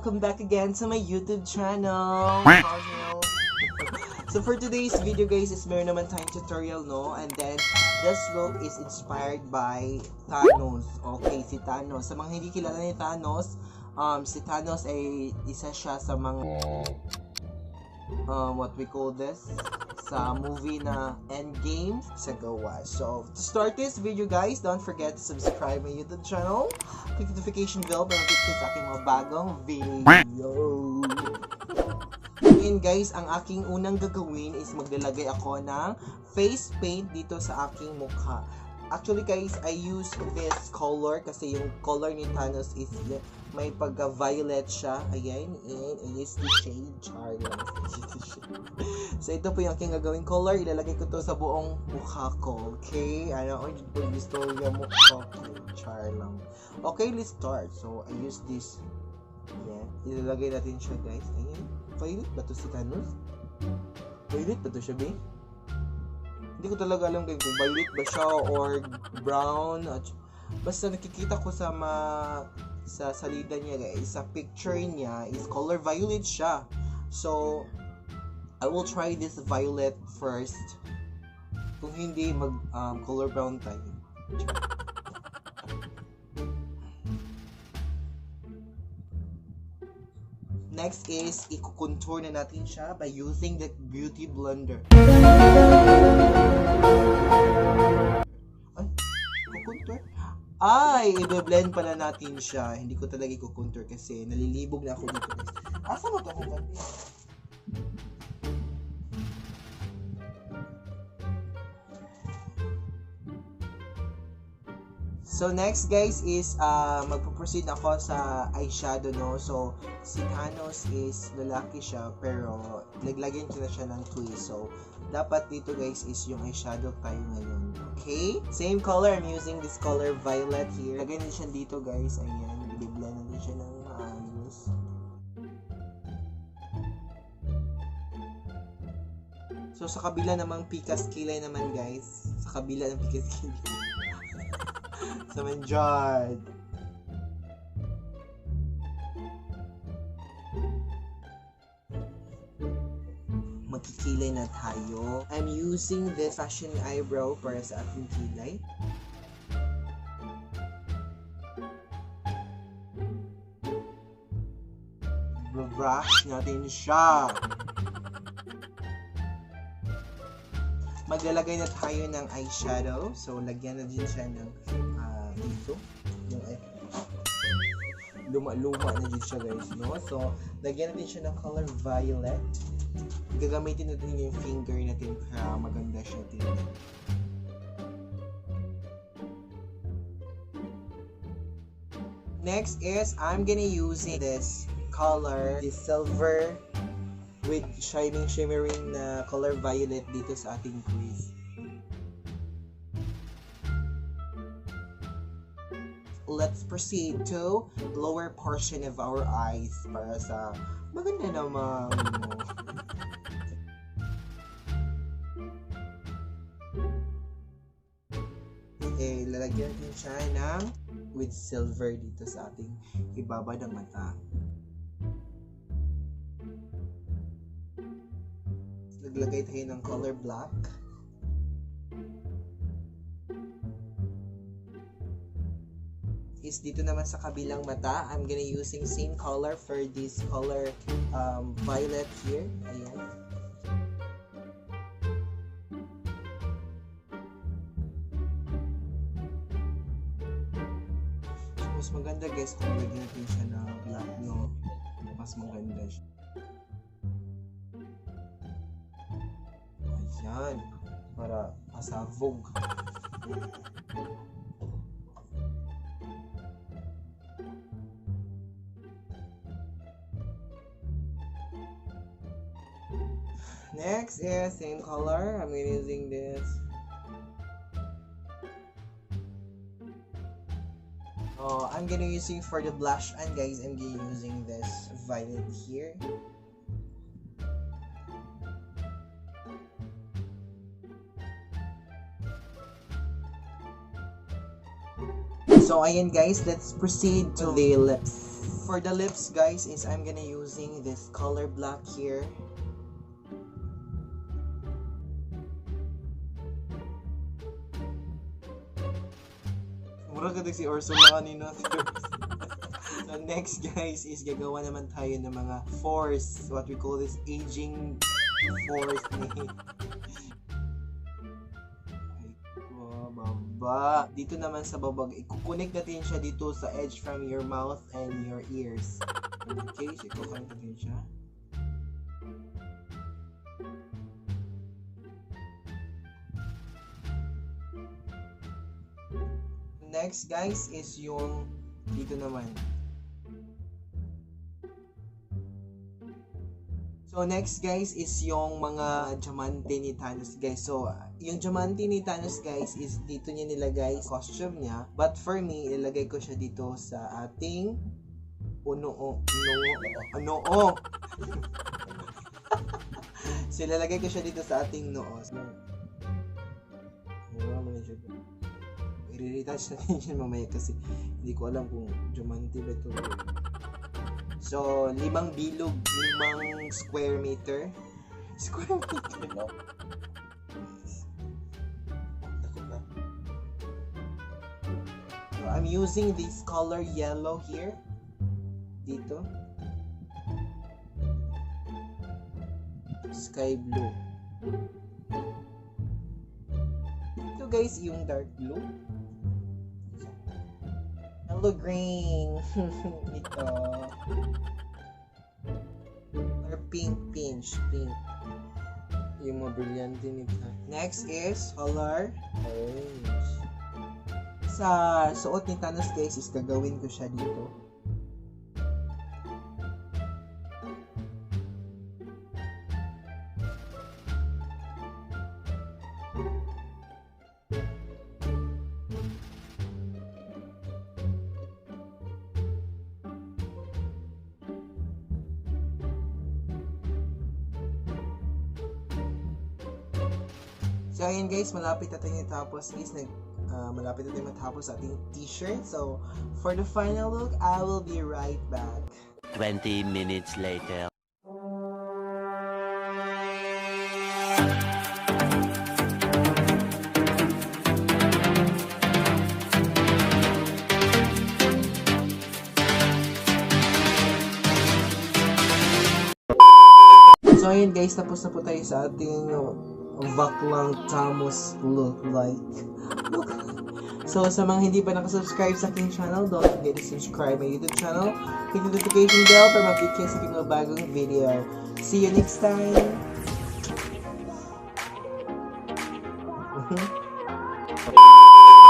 welcome back again to my YouTube channel. So for today's video guys is meron naman tayong tutorial, no? And then this look is inspired by Thanos. Okay, si Thanos. Sa mga hindi kilala ni Thanos, si Thanos ay isa siya sa mga what we call this, sa movie na Endgame sa gawa. So to start this video guys, don't forget to subscribe my YouTube channel, click the notification bell para notify sa aking mga bagong video. And guys, ang aking unang gagawin is maglalagay ako ng face paint dito sa aking mukha. Actually guys, I use this color kasi yung color ni Thanos is may pagka-violet siya. Ayan, and I use the shade Charlotte. So ito po yung aking gagawing color. Ilalagay ko to sa buong mukha ko. Okay? Ano, gusto yung mukha ko. Char lang. Okay, let's start. So I use this. Ayan. Ilalagay natin siya guys. Ayan. Violet ba to si Thanos? Violet ba to siya, babe? Hindi ko talaga alam kung violet ba siya or brown. Basta nakikita ko sa sa salida niya guys, sa picture niya is color violet siya. So I will try this violet first. Kung hindi, mag color brown tayo. Next is, i-contour na natin siya by using the beauty blender. Ay, i-contour? Ay, i-blend pala natin siya. Hindi ko talaga i-contour kasi nalilibog na ako dito. Asa mo ito akong kanti? So next guys is magpo-proceed ako sa eyeshadow, no. So si Thanos is lalaki siya pero naglagyan ko na siya ng twist. So dapat dito guys is yung eyeshadow tayo ngayon. Okay? Same color, I'm using this color violet here. Lagyan din siya dito guys. Ayan, i-blend natin siya ng maayos. So sa kabila namang pikas kilay naman guys. Sa kabila ng pikas kilay. Sa manjad. Magkikilay na tayo. I'm using this fashion eyebrow para sa ating kilay. Brush natin siya. Maglalagay na tayo ng eyeshadow. So, lagyan na din siya ng dito. Yung luma-luma na din siya guys, no? So, lagyan na din siya ng color violet. Gagamitin natin yung finger natin para maganda siya tingnan. Next is, I'm gonna use this color, this silver with shining shimmering na color violet dito sa ating crease. Let's proceed to lower portion of our eyes para sa maganda naman. Okay, lalagyan din siya ng with silver dito sa ating ibaba ng mata. Naglagay tayo ng color black. Is dito naman sa kabilang mata, I'm gonna using same color for this color violet here. Ayan. So, mas maganda guys kung lagyan natin siya na black, no? Mas maganda siya. Ayan, para pasabog. Next is same color. I'm using this. I'm gonna using for the blush, and guys, I'm gonna using this violet here. So, ayan guys, let's proceed to the lips. For the lips, guys, is I'm gonna using this color black here. Mura ka si Ursula kanina. So next, guys, is gagawa naman tayo ng mga force. What we call this aging force. Baba. Dito naman sa babag, i-connect natin siya dito sa edge from your mouth and your ears. Okay, so i-connect natin siya. Next, guys, is yung dito naman. So next, guys, is yung mga diamante ni Thanos, guys. So yung diamante ni Thanos, guys, is dito niya nilagay costume niya. But for me, ilagay ko siya dito sa ating So ilalagay ko siya dito sa ating noo. I-retouch natin yun mamaya kasi hindi ko alam kung diamante ba ito. So, 5 bilog, 5 square meter. Square meter, no? So, I'm using this color yellow here. Dito. Sky blue. Ito, guys, yung dark blue. Hello green. Ito. Or pink. Yung mga brilyante nito. Next is color orange. Sa suot ni Thanos, guys, is gagawin ko siya dito. So, ayan guys, malapit na tayo matapos. Malapit na tayo matapos sa ating t-shirt. So, for the final look, I will be right back. 20 minutes later. So, ayan guys, tapos na po tayo sa ating baklang Thanos look like. So, sa mga hindi pa nakasubscribe sa aking channel, don't forget to subscribe my YouTube channel. Click the notification bell para mag-get sa aking mga bagong video. See you next time!